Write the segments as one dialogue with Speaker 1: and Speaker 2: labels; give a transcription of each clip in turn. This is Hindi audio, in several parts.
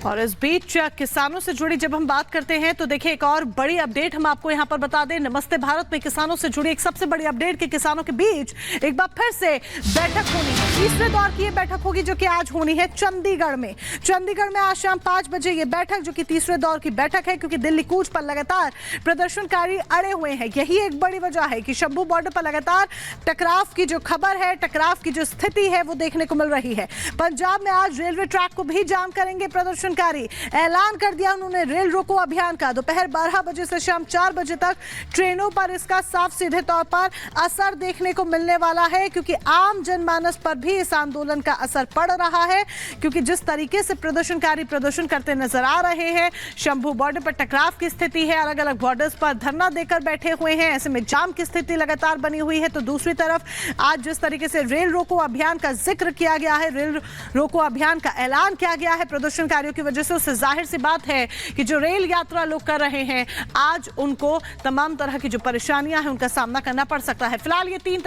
Speaker 1: और इस बीच किसानों से जुड़ी जब हम बात करते हैं तो देखिए एक और बड़ी अपडेट हम आपको यहां पर बता दें। नमस्ते भारत में किसानों से जुड़ी एक सबसे बड़ी अपडेट कि किसानों के बीच एक बार फिर से बैठक होनी है। तीसरे दौर की ये बैठक होगी जो कि आज होनी है चंडीगढ़ में। चंडीगढ़ में आज शाम 5 बजे ये बैठक जो कि तीसरे दौर की बैठक है, क्योंकि दिल्ली कूच पर लगातार प्रदर्शनकारी अड़े हुए हैं। यही एक बड़ी वजह है कि शंभू बॉर्डर पर लगातार टकराव की जो खबर है, टकराव की जो स्थिति है वो देखने को मिल रही है। पंजाब में आज रेलवे ट्रैक को भी जाम करेंगे प्रदर्शनकारी। ऐलान कर दिया उन्होंने रेल रोको अभियान का। दोपहर 12 बजे से शाम 4 बजे तक ट्रेनों पर इसका साफ सीधे तौर पर असर देखने को मिलने वाला है, क्योंकि आम जनमानस पर भी इस आंदोलन का असर पड़ रहा है। क्योंकि जिस तरीके से प्रदर्शनकारी प्रदर्शन करते नजर आ रहे हैं, शंभू बॉर्डर पर टकराव की स्थिति है, अलग अलग बॉर्डर्स पर धरना देकर बैठे हुए हैं, ऐसे में जाम की स्थिति लगातार बनी हुई है। तो दूसरी तरफ आज जिस तरीके से रेल रोको अभियान का जिक्र किया गया है, रेल रोको अभियान का ऐलान किया गया है प्रदर्शनकारियों की वजह से, उससे जाहिर सी बात है कि जो रेल यात्रा लोग कर रहे हैं आज उनको तमाम तरह की जो परेशानियां हैं उनका सामना करना पड़ सकता है। फिलहाल ये तीन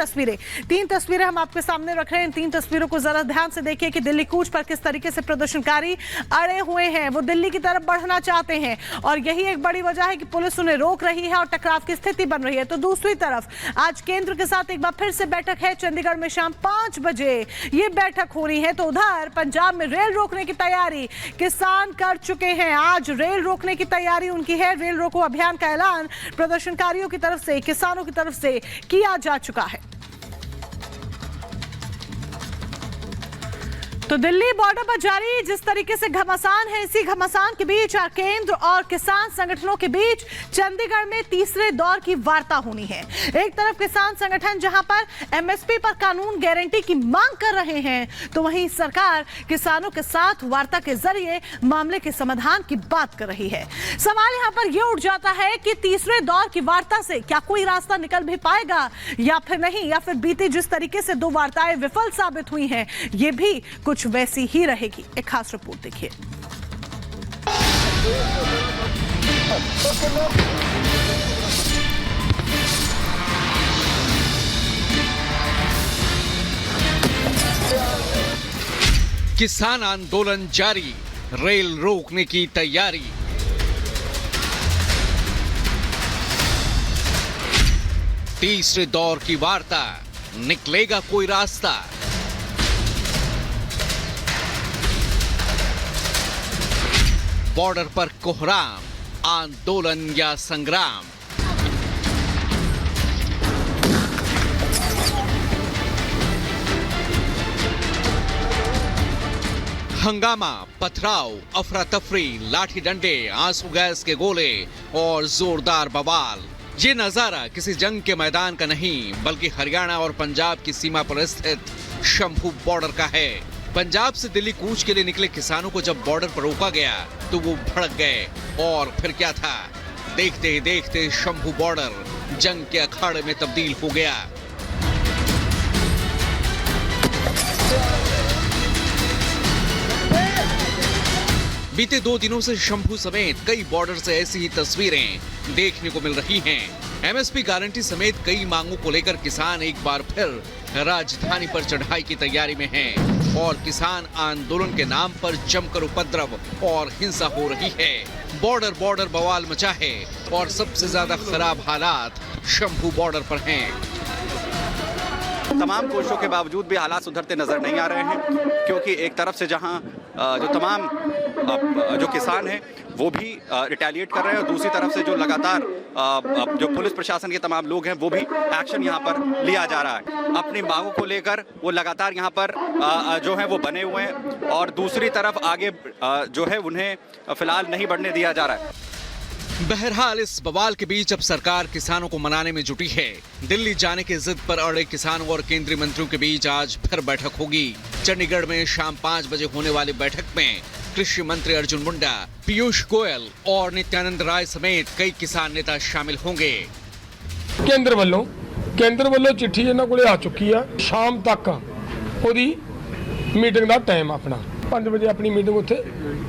Speaker 1: तस्वीरें हम आपके सामने रख रहे हैं। इन तीन तस्वीरों को जरा ध्यान से देखिए कि दिल्ली कूच पर किस तरीके से प्रदर्शनकारी अड़े हुए हैं। वो दिल्ली की तरफ बढ़ना चाहते हैं और यही एक बड़ी वजह है कि पुलिस उन्हें रोक रही है और टकराव की स्थिति बन रही है। तो दूसरी तरफ आज केंद्र के साथ एक बार फिर से बैठक है चंडीगढ़ में। शाम 5 बजे ये बैठक हो रही है। तो उधर पंजाब में रेल रोकने की तैयारी किसान कर चुके हैं। आज रेल रोकने की तैयारी उनकी है। रेल रोको अभियान का ऐलान प्रदर्शनकारियों की तरफ से, किसानों की तरफ से किया जा चुका है। तो दिल्ली बॉर्डर पर जारी जिस तरीके से घमासान है, इसी घमासान के बीच केंद्र और किसान संगठनों के बीच चंडीगढ़ में तीसरे दौर की वार्ता होनी है। एक तरफ किसान संगठन जहां पर एमएसपी पर कानून गारंटी की मांग कर रहे हैं, तो वहीं सरकार किसानों के साथ वार्ता के जरिए मामले के समाधान की बात कर रही है। सवाल यहां पर यह उठ जाता है कि तीसरे दौर की वार्ता से क्या कोई रास्ता निकल भी पाएगा या फिर नहीं, या फिर बीती जिस तरीके से 2 वार्ताएं विफल साबित हुई हैं ये भी कुछ वैसी ही रहेगी। एक खास रिपोर्ट देखिए।
Speaker 2: किसान आंदोलन जारी, रेल रोकने की तैयारी। तीसरे दौर की वार्ता, निकलेगा कोई रास्ता? बॉर्डर पर कोहराम, आंदोलन या संग्राम? हंगामा, पथराव, अफरा तफरी, लाठी डंडे, आंसू गैस के गोले और जोरदार बवाल। ये नजारा किसी जंग के मैदान का नहीं, बल्कि हरियाणा और पंजाब की सीमा पर स्थित शंभू बॉर्डर का है। पंजाब से दिल्ली कूच के लिए निकले किसानों को जब बॉर्डर पर रोका गया तो वो भड़क गए। और फिर क्या था, देखते ही देखते शंभू बॉर्डर जंग के अखाड़े में तब्दील हो गया। बीते 2 दिनों से शंभू समेत कई बॉर्डर से ऐसी ही तस्वीरें देखने को मिल रही हैं। एमएसपी गारंटी समेत कई मांगों को लेकर किसान एक बार फिर राजधानी पर चढ़ाई की तैयारी में हैं और किसान आंदोलन के नाम पर जमकर उपद्रव और हिंसा हो रही है। बॉर्डर बवाल मचा है और सबसे ज्यादा खराब हालात शंभू बॉर्डर पर हैं।
Speaker 3: तमाम कोशिशों के बावजूद भी हालात सुधरते नजर नहीं आ रहे हैं, क्योंकि एक तरफ से जहां जो तमाम जो किसान हैं वो भी रिटेलिएट कर रहे हैं और दूसरी तरफ से जो लगातार जो पुलिस प्रशासन के तमाम लोग हैं वो भी एक्शन यहां पर लिया जा रहा है। अपनी मांगों को लेकर वो लगातार यहां पर जो है वो बने हुए हैं और दूसरी तरफ आगे जो है उन्हें फिलहाल नहीं बढ़ने दिया जा रहा है।
Speaker 2: बहरहाल इस बवाल के बीच अब सरकार किसानों को मनाने में जुटी है। दिल्ली जाने की जिद पर अड़े किसानों और केंद्रीय मंत्रियों के बीच आज फिर बैठक होगी। चंडीगढ़ में शाम 5 बजे होने वाली बैठक में कृषि मंत्री अर्जुन मुंडा, पीयूष गोयल और नित्यानंद राय समेत कई किसान नेता शामिल होंगे।
Speaker 4: केंद्र वालों चिट्ठी इन्हां कोले आ चुकी है। शाम तक ओदी मीटिंग का टाइम अपना 5 बजे अपनी मीटिंग उत्थे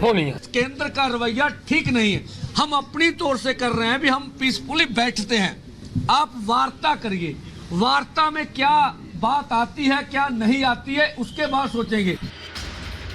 Speaker 4: होनी है।
Speaker 5: केंद्र का रवैया ठीक नहीं है। हम अपनी तौर से कर रहे हैं भी हम पीसफुली बैठते हैं। आप वार्ता करिए, वार्ता में क्या बात आती है क्या नहीं आती है उसके बाद सोचेंगे।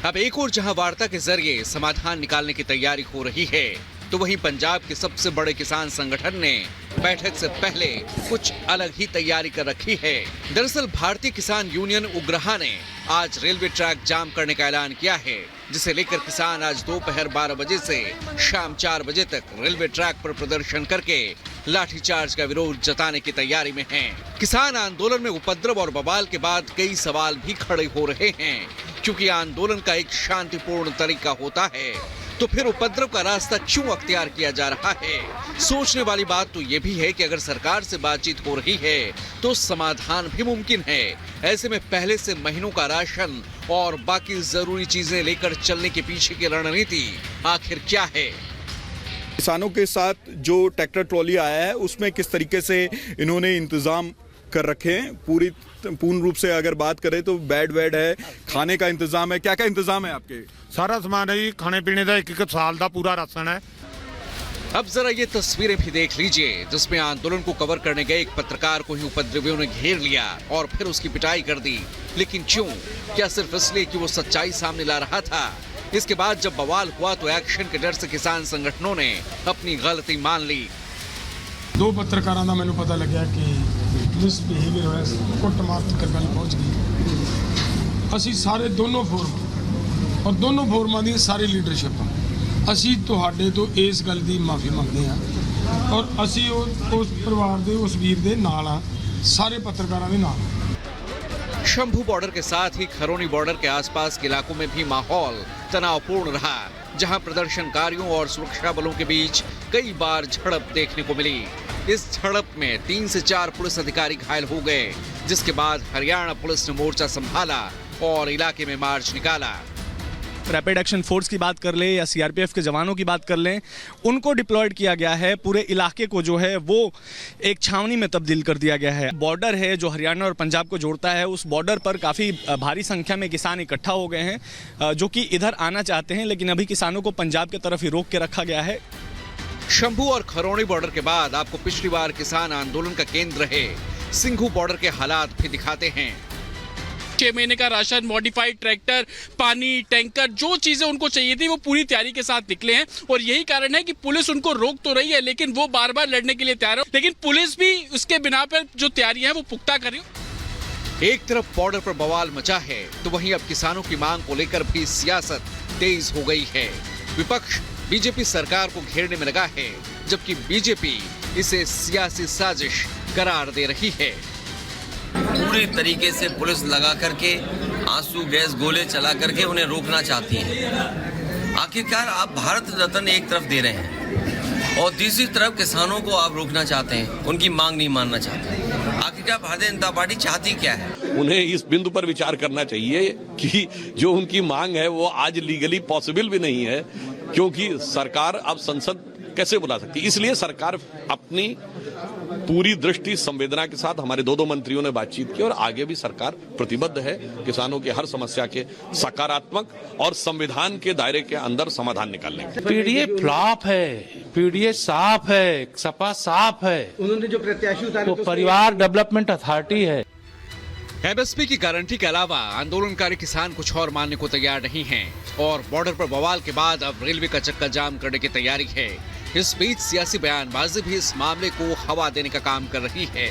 Speaker 2: अब एक और जहां वार्ता के जरिए समाधान निकालने की तैयारी हो रही है, तो वहीं पंजाब के सबसे बड़े किसान संगठन ने बैठक से पहले कुछ अलग ही तैयारी कर रखी है। दरअसल भारतीय किसान यूनियन उग्रहा ने आज रेलवे ट्रैक जाम करने का ऐलान किया है, जिसे लेकर किसान आज दोपहर 12 बजे से शाम 4 बजे तक रेलवे ट्रैक पर प्रदर्शन करके लाठीचार्ज का विरोध जताने की तैयारी में हैं। किसान आंदोलन में उपद्रव और बवाल के बाद कई सवाल भी खड़े हो रहे हैं, क्योंकि आंदोलन का एक शांतिपूर्ण तरीका होता है, तो फिर उपद्रव का रास्ता क्यों अख्तियार किया जा रहा है। सोचने वाली बात तो ये भी है कि अगर सरकार से बातचीत हो रही है तो समाधान भी मुमकिन है। ऐसे में पहले से महीनों का राशन और बाकी जरूरी चीजें लेकर चलने के पीछे की रणनीति आखिर क्या है।
Speaker 6: किसानों के साथ जो ट्रैक्टर ट्रॉली आया है उसमें किस तरीके से इन्होंने इंतजाम कर रखे हैं, पूर्ण रूप से अगर बात करें तो बेड वेड है, खाने का इंतजाम है, क्या क्या इंतजाम है आपके?
Speaker 7: सारा सामान है जी, खाने पीने का एक साल का पूरा राशन है।
Speaker 2: अब जरा ये तस्वीरें भी देख लीजिए, जिसमें आंदोलन को कवर करने गए एक पत्रकार को ही उपद्रवियों ने घेर लिया और फिर उसकी पिटाई कर दी। लेकिन क्यों? क्या सिर्फ इसलिए कि वो सच्चाई सामने ला रहा था? इसके बाद जब बवाल हुआ तो एक्शन के डर से किसान संगठनों ने अपनी गलती मान ली।
Speaker 4: 2 पत्रकारों का मैंने पता लगा कि मिसबिहेवियर होया, कुटमार तक गल पहुँच गई। असी सारे दोनों फोरम और दोनों फोरमां दी सारी लीडरशिप असी तुहाडे तो इस गल की माफ़ी मंगते हैं और असी उस परिवार दे उस वीर दे नाल आ, सारे पत्रकारों के नाल।
Speaker 2: शंभू बॉर्डर के साथ ही खरौनी बॉर्डर के आसपास के इलाकों में भी माहौल तनावपूर्ण रहा, जहां प्रदर्शनकारियों और सुरक्षा बलों के बीच कई बार झड़प देखने को मिली। इस झड़प में 3 से 4 पुलिस अधिकारी घायल हो गए, जिसके बाद हरियाणा पुलिस ने मोर्चा संभाला और इलाके में मार्च निकाला।
Speaker 8: रैपिड एक्शन फोर्स की बात कर लें या सीआरपीएफ के जवानों की बात कर लें, उनको डिप्लॉयड किया गया है। पूरे इलाके को जो है वो एक छावनी में तब्दील कर दिया गया है। बॉर्डर है जो हरियाणा और पंजाब को जोड़ता है, उस बॉर्डर पर काफ़ी भारी संख्या में किसान इकट्ठा हो गए हैं जो कि इधर आना चाहते हैं, लेकिन अभी किसानों को पंजाब की तरफ ही रोक के रखा गया है।
Speaker 2: शंभू और खरौनी बॉर्डर के बाद आपको पिछली बार किसान आंदोलन का केंद्र रहे सिंघू बॉर्डर के हालात भी दिखाते हैं।
Speaker 9: 6 महीने का राशन, मॉडिफाइड ट्रैक्टर, पानी, टैंकर, जो चीजें उनको चाहिए थी वो पूरी तैयारी के साथ निकले हैं और यही कारण है कि पुलिस उनको रोक तो रही है, लेकिन वो बार बार लड़ने के लिए तैयार है। लेकिन पुलिस भी उसके बिना पर जो तैयारियां हैं वो पुख्ता कर रही है।
Speaker 2: एक तरफ बॉर्डर पर बवाल मचा है तो वहीं अब किसानों की मांग को लेकर भी सियासत तेज हो गई है। विपक्ष बीजेपी सरकार को घेरने में लगा है, जबकि बीजेपी इसे सियासी साजिश करार दे रही है।
Speaker 10: पूरी तरीके से पुलिस लगा करके आंसू गैस गोले चला करके उन्हें रोकना चाहती है। आखिरकार आप भारत रत्न एक तरफ दे रहे हैं और दूसरी तरफ किसानों को आप रोकना चाहते हैं, उनकी मांग नहीं मानना चाहते। आखिरकार भारतीय जनता पार्टी चाहती क्या है?
Speaker 11: उन्हें इस बिंदु पर विचार करना चाहिए कि जो उनकी मांग है वो आज लीगली पॉसिबल भी नहीं है, क्योंकि सरकार अब संसद कैसे बुला सकती है। इसलिए सरकार अपनी पूरी दृष्टि संवेदना के साथ, हमारे 2 मंत्रियों ने बातचीत की और आगे भी सरकार प्रतिबद्ध है किसानों के हर समस्या के सकारात्मक और संविधान के दायरे के अंदर समाधान निकालने के।
Speaker 12: पीडीए फ्लॉप है, पीडीए साफ है, सपा साफ है, उन्होंने जो प्रत्याशी उतारे तो परिवार डेवलपमेंट अथॉरिटी है।
Speaker 2: एमएसपी की गारंटी के अलावा आंदोलनकारी किसान कुछ और मानने को तैयार नहीं हैं और बॉर्डर पर बवाल के बाद अब रेलवे का चक्का जाम करने की तैयारी है। इस बीच सियासी बयानबाजी भी इस मामले को हवा देने का काम कर रही है।